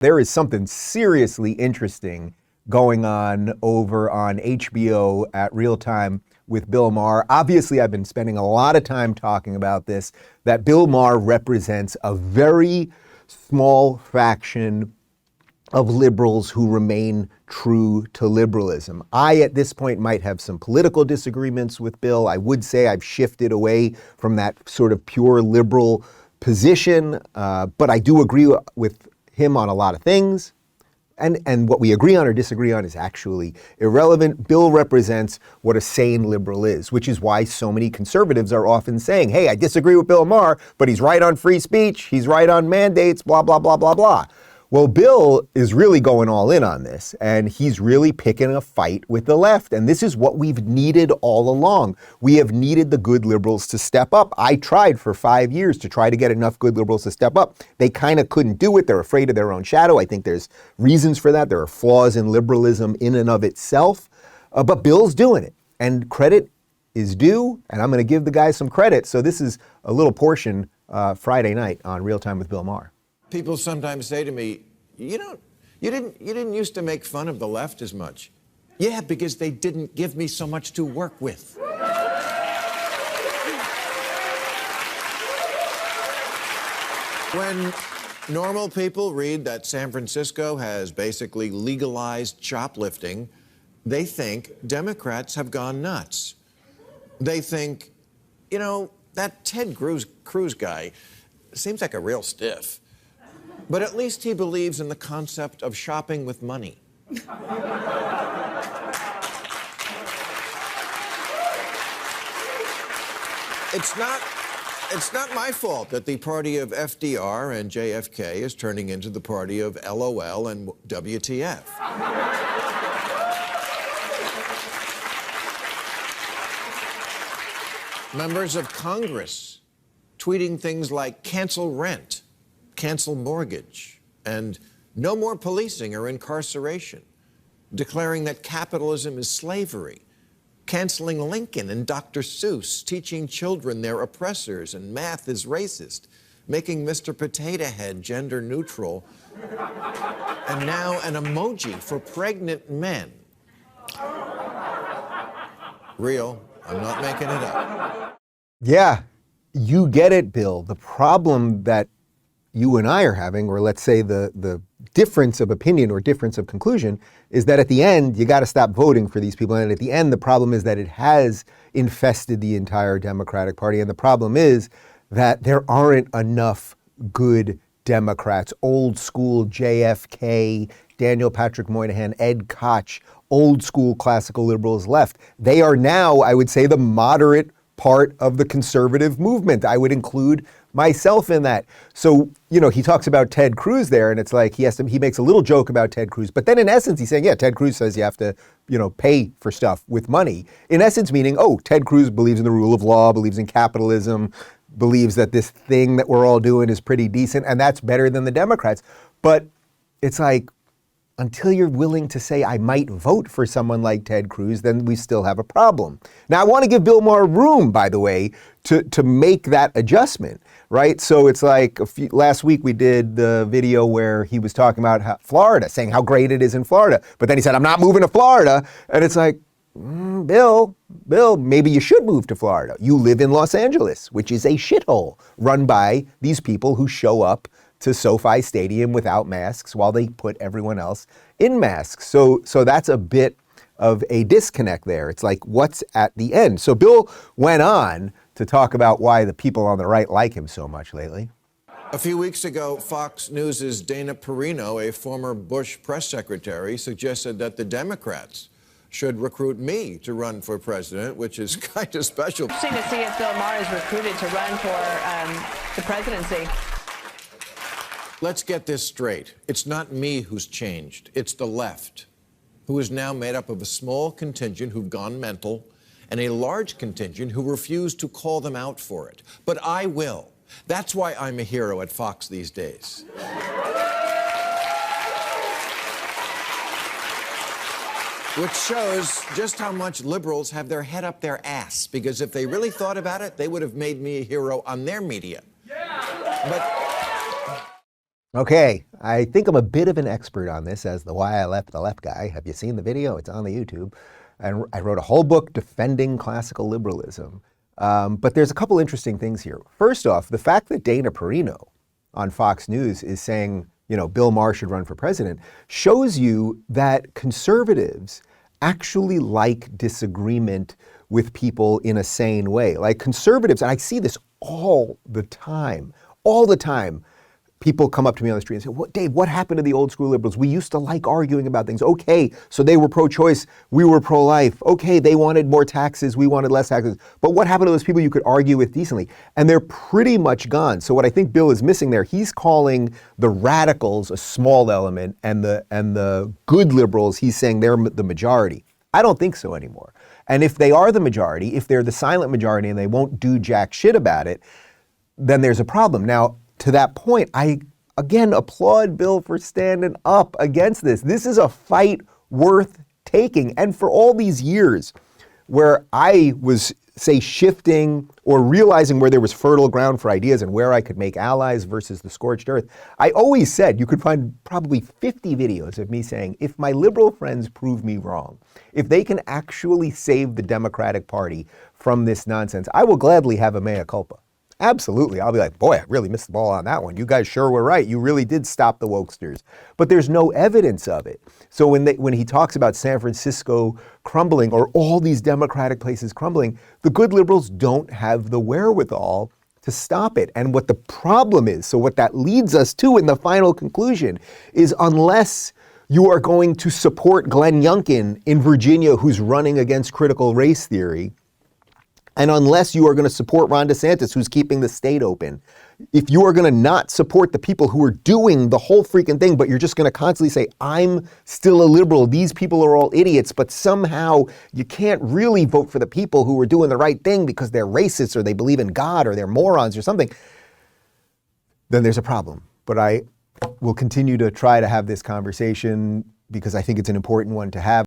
There is something seriously interesting going on over on HBO at Real Time with Bill Maher. Obviously, I've been spending a lot of time talking about this, that Bill Maher represents a very small fraction of liberals who remain true to liberalism. I, at this point, might have some political disagreements with Bill. I would say I've shifted away from that sort of pure liberal position, but I do agree with him on a lot of things. And what we agree on or disagree on is actually irrelevant. Bill represents what a sane liberal is, which is why so many conservatives are often saying, hey, I disagree with Bill Maher, but he's right on free speech, he's right on mandates, blah, blah, blah, blah, blah. Well, Bill is really going all in on this, and he's really picking a fight with the left. And this is what we've needed all along. We have needed the good liberals to step up. I tried for 5 years to try to get enough good liberals to step up. They kind of couldn't do it. They're afraid of their own shadow. I think there's reasons for that. There are flaws in liberalism in and of itself. But Bill's doing it, and credit is due, and I'm going to give the guy some credit. So this is a little portion Friday night on Real Time with Bill Maher. People sometimes say to me, you didn't used to make fun of the left as much. Yeah, because they didn't give me so much to work with. When normal people read that San Francisco has basically legalized shoplifting, they think Democrats have gone nuts. They think, you know, that Ted Cruz guy seems like a real stiff. But at least he believes in the concept of shopping with money. It's not my fault that the party of FDR and JFK is turning into the party of LOL and WTF. Members of Congress tweeting things like cancel rent, cancel mortgage, and no more policing or incarceration, declaring that capitalism is slavery, canceling Lincoln and Dr. Seuss, teaching children they're oppressors and math is racist, making Mr. Potato Head gender neutral, and now an emoji for pregnant men. Real, I'm not making it up. Yeah, you get it, Bill. The problem that you and I are having, or let's say the difference of opinion or difference of conclusion, is that at the end, you got to stop voting for these people. And at the end, the problem is that it has infested the entire Democratic Party. And the problem is that there aren't enough good Democrats, old school JFK, Daniel Patrick Moynihan, Ed Koch, old school classical liberals left. They are now, I would say, the moderate part of the conservative movement. I would include myself in that. So, you know, he talks about Ted Cruz there, and it's like he makes a little joke about Ted Cruz, but then in essence he's saying, yeah, Ted Cruz says you have to, you know, pay for stuff with money. In essence meaning, oh, Ted Cruz believes in the rule of law, believes in capitalism, believes that this thing that we're all doing is pretty decent, and that's better than the Democrats. But it's like, until you're willing to say, I might vote for someone like Ted Cruz, then we still have a problem. Now, I want to give Bill Maher room, by the way, to make that adjustment, right? So it's like last week we did the video where he was talking about Florida, saying how great it is in Florida. But then he said, I'm not moving to Florida. And it's like, Bill, maybe you should move to Florida. You live in Los Angeles, which is a shithole run by these people who show up to SoFi Stadium without masks while they put everyone else in masks. So that's a bit of a disconnect there. It's like, what's at the end? So Bill went on to talk about why the people on the right like him so much lately. A few weeks ago, Fox News' Dana Perino, a former Bush press secretary, suggested that the Democrats should recruit me to run for president, which is kind of special. Interesting to see if Bill Maher is recruited to run for the presidency. Let's get this straight. It's not me who's changed. It's the left, who is now made up of a small contingent who've gone mental and a large contingent who refuse to call them out for it. But I will. That's why I'm a hero at Fox these days. Which shows just how much liberals have their head up their ass, because if they really thought about it, they would have made me a hero on their media. Yeah. But Okay, I think I'm a bit of an expert on this as the Why I Left the Left guy. Have you seen the video? It's on the YouTube. And I wrote a whole book defending classical liberalism. But there's a couple interesting things here. First off, the fact that Dana Perino on Fox News is saying, Bill Maher should run for president shows you that conservatives actually like disagreement with people in a sane way. Like conservatives, and I see this all the time. People come up to me on the street and say, Dave, what happened to the old school liberals? We used to like arguing about things. Okay, so they were pro-choice, we were pro-life. Okay, they wanted more taxes, we wanted less taxes. But what happened to those people you could argue with decently? And they're pretty much gone. So what I think Bill is missing there, he's calling the radicals a small element, and the good liberals, he's saying they're the majority. I don't think so anymore. And if they are the majority, if they're the silent majority and they won't do jack shit about it, then there's a problem. Now, to that point, I again applaud Bill for standing up against this. This is a fight worth taking. And for all these years where I was, say, shifting or realizing where there was fertile ground for ideas and where I could make allies versus the scorched earth, I always said, you could find probably 50 videos of me saying, if my liberal friends prove me wrong, if they can actually save the Democratic Party from this nonsense, I will gladly have a mea culpa. Absolutely. I'll be like, boy, I really missed the ball on that one. You guys sure were right. You really did stop the wokesters. But there's no evidence of it. So when he talks about San Francisco crumbling or all these Democratic places crumbling, the good liberals don't have the wherewithal to stop it. And what the problem is, so what that leads us to in the final conclusion is, unless you are going to support Glenn Youngkin in Virginia, who's running against critical race theory, and unless you are going to support Ron DeSantis, who's keeping the state open, if you are going to not support the people who are doing the whole freaking thing, but you're just going to constantly say, I'm still a liberal, these people are all idiots, but somehow you can't really vote for the people who are doing the right thing because they're racist or they believe in God or they're morons or something, then there's a problem. But I will continue to try to have this conversation because I think it's an important one to have.